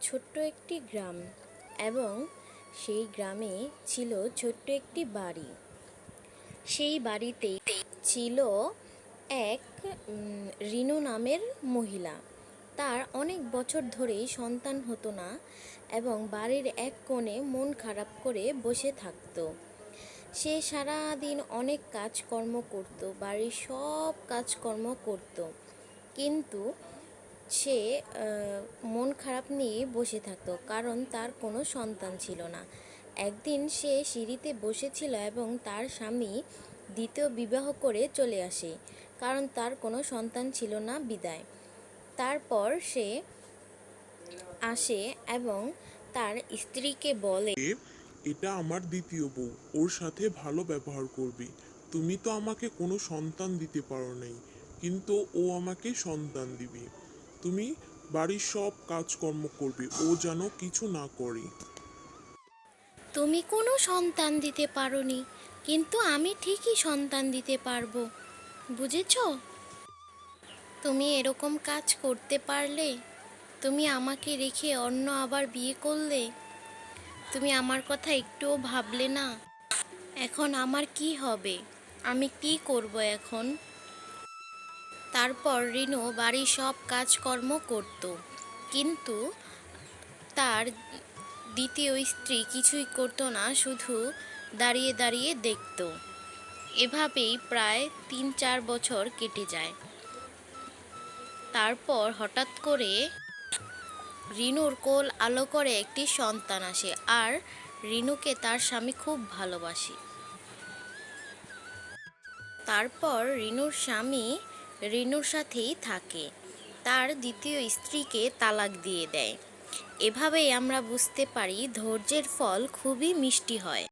ছোট্ট একটি গ্রাম এবং সেই গ্রামে ছিল ছোট্ট একটি বাড়ি। সেই বাড়িতে ছিল এক রিনু নামের মহিলা। তার অনেক বছর ধরেই সন্তান হতো না এবং বাড়ির এক কোণে মন খারাপ করে বসে থাকতো। সে সারাদিন অনেক কাজকর্ম করত, বাড়ির সব কাজকর্ম করত, কিন্তু সে মন খারাপ নিয়ে বসে থাকতো কারণ তার কোনো সন্তান ছিল না। একদিন সে সিঁড়িতে বসেছিল এবং তার স্বামী দ্বিতীয় বিবাহ করে চলে আসে, কারণ তার কোনো সন্তান ছিল না বিদায়। তারপর সে আসে এবং তার স্ত্রীকে বলে, এটা আমার দ্বিতীয় বউ, ওর সাথে ভালো ব্যবহার করবি। তুমি তো আমাকে কোনো সন্তান দিতে পারো নাই, কিন্তু ও আমাকে সন্তান দিবি। তুমি বাড়ির সব কাজকর্ম করবে, ও যেন কিছু না করে। তুমি কোনো সন্তান দিতে পারোনি, কিন্তু আমি ঠিকই সন্তান দিতে পারবো, বুঝেছ? তুমি এরকম কাজ করতে পারলে, তুমি আমাকে রেখে অন্য আবার বিয়ে করলে, তুমি আমার কথা একটুও ভাবলে না। এখন আমার কি হবে? আমি কি করব এখন? তারপর রিনু বাড়ির সব কাজকর্ম করত, কিন্তু তার দ্বিতীয় স্ত্রী কিছুই করতো না, শুধু দাঁড়িয়ে দাঁড়িয়ে দেখত। এভাবেই প্রায় 3-4 বছর কেটে যায়। তারপর হঠাৎ করে রিনুর কোল আলো করে একটি সন্তান আসে, আর রিনুকে তার স্বামী খুব ভালোবাসে। তারপর রিনুর স্বামী রিনুর সাথেই থাকে, তার দ্বিতীয় স্ত্রীকে তালাক দিয়ে দেয়। এভাবেই আমরা বুঝতে পারি ধৈর্যের ফল খুবই মিষ্টি হয়।